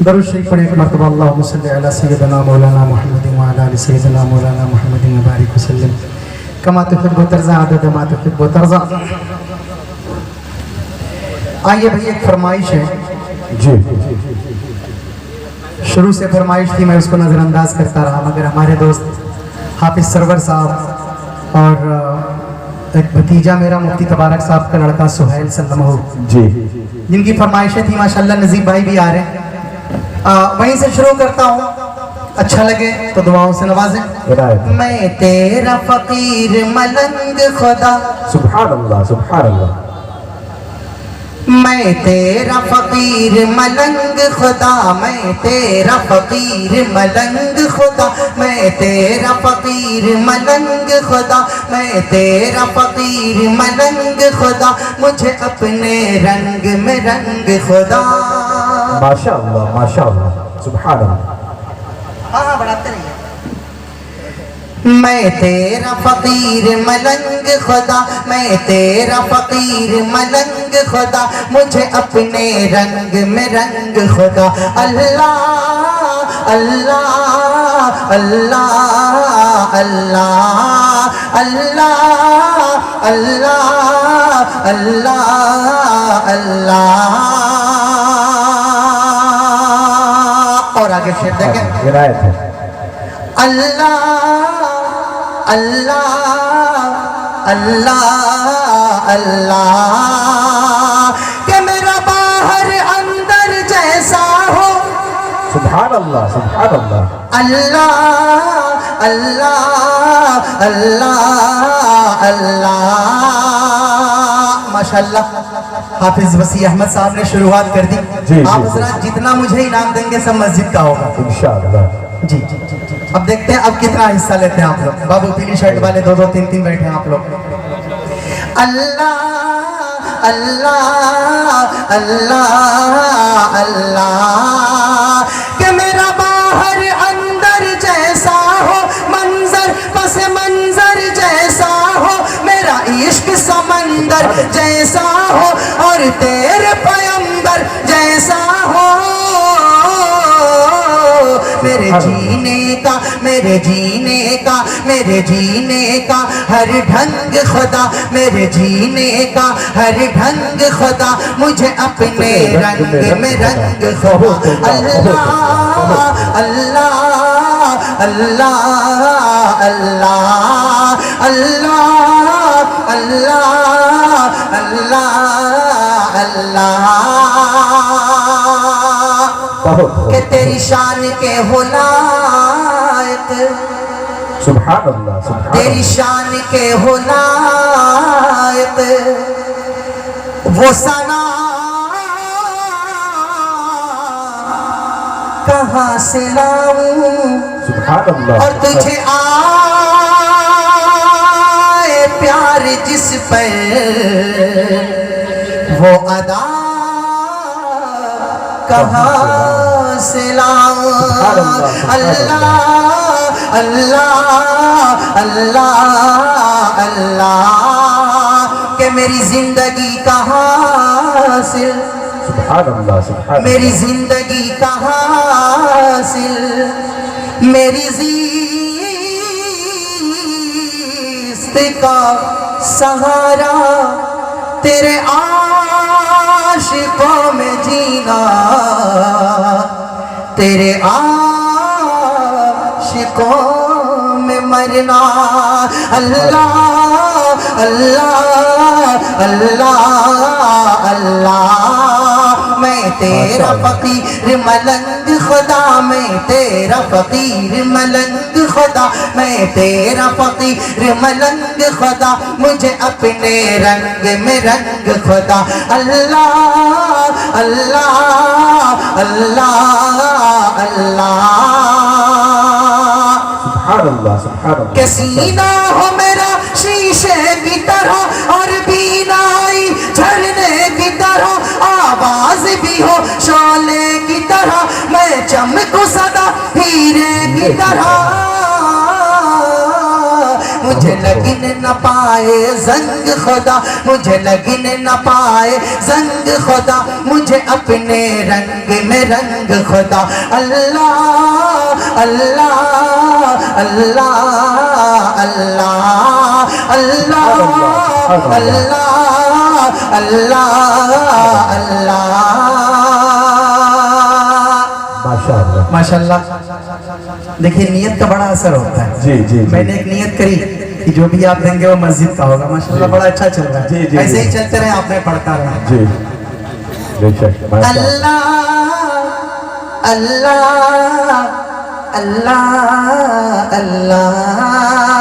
درود شریف پڑھیں ایک مرتبہ اللہم صلی علی سیدنا مولانا محمد وعلی آل سیدنا مولانا محمد وبارک وسلم کما تحب و ترضى عدد ما تحب و ترضى. آئیے بھئی ایک فرمائش ہے جی شروع سے فرمائش تھی، میں اس کو نظر انداز کرتا رہا، مگر ہمارے دوست حافظ سرور صاحب اور ایک بھتیجا میرا مفتی تبارک صاحب کا لڑکا سہیل سلمہ جی جن کی فرمائشیں تھی، ماشاءاللہ نظیب بھائی بھی آ رہے ہیں، وہیں سے شروع کرتا ہوں، اچھا لگے تو دعاؤں سے نوازیں. میں تیرا فقیر ملنگ خدا، سبحان اللہ سبحان اللہ. میں تیرا فقیر ملنگ خدا، میں تیرا فقیر ملنگ خدا، میں تیرا فقیر ملنگ خدا، میں تیرا فقیر ملنگ خدا، مجھے اپنے رنگ میں رنگ خدا. ماشاءاللہ ماشاءاللہ سبحان اللہ. ہاں بڑھاتے رہیے. میں تیرا فقیر ملنگ خدا، میں تیرا فقیر ملنگ خدا، مجھے اپنے رنگ میں رنگ خدا. اللہ اللہ اللہ اللہ اللہ اللہ اللہ اللہ. اور آگے شعر دیکھیں. عنایت ہے. اللہ اللہ اللہ اللہ کہ میرا باہر اندر جیسا ہو. سبحان اللہ سبحان اللہ. اللہ اللہ اللہ اللہ. ماشاءاللہ حافظ وسیع احمد صاحب نے شروعات کر دی. جی آپ حضرات جتنا مجھے انعام دیں گے سب مسجد کا ہوگا انشاءاللہ. جی. اب دیکھتے ہیں اب کتنا حصہ لیتے ہیں آپ لوگ. بابو پیلی شرٹ والے دو دو تین تین بیٹھے ہیں آپ لوگ. اللہ اللہ اللہ اللہ کہ میرا باہر اندر جیسا ہو، منظر پس منظر جیسا ہو، میرا عشق سمندر جیسا ہو، اور تیرے پیمبر جیسا ہو. میرے جینے کا میرے جینے کا میرے جینے کا ہر ڈھنگ خدا، میرے جینے کا ہر ڈھنگ خدا، مجھے اپنے رنگ میں رنگ خدا. اللہ اللہ اللہ اللہ اللہ اللہ اللہ اللہ. کہ تیری شان کے ہو لائق، سبحان اللہ سبحان تیری اللہ. شان کے ہو لائق وہ ثنا کہاں سے لاؤں، سبحان اللہ. اور تجھے آئے پیار جس پر وہ ادا کہاں سے لاؤں. اللہ اللہ اللہ اللہ کہ میری زندگی کا حاصل، سبحان اللہ سبحان اللہ. میری زندگی کا حاصل، میری زیست کا سہارا، تیرے عاشقوں میں جینا، تیرے عاشقوں میں مرنا. اللہ اللہ اللہ اللہ میں تیرا فقیر ملنگ خدا، میں تیرا فقیر ملنگ خدا، میں تیرا فقیر ملنگ خدا، مجھے اپنے رنگ میں رنگ خدا. اللہ اللہ اللہ اللہ. سبحان اللہ سبحان اللہ. کہ سینہ ہو میرا شیشے کی طرح، اور بینائی جھرنے کی طرح، آواز بھی ہو شعلے کی طرح، میں چمکوں سدا ہیرے کی طرح. مجھے لیکن نہ پائے زنگ خدا مجھے لگنے نہ پائے زنگ خدا مجھے اپنے رنگ میں رنگ خدا اللہ اللہ اللہ اللہ اللہ اللہ اللہ اللہ ماشاءاللہ ماشاءاللہ دیکھیے نیت کا بڑا اثر ہوتا ہے جی جی میں نے ایک نیت کری کہ جو بھی آپ دیں گے وہ مسجد کا ہوگا ماشاءاللہ بڑا اچھا چل رہا ہے جی، جی، ایسے ہی جی۔ چلتے رہے آپ نے پڑھتا رہا جی بے شک ماشاءاللہ اللہ اللہ اللہ اللہ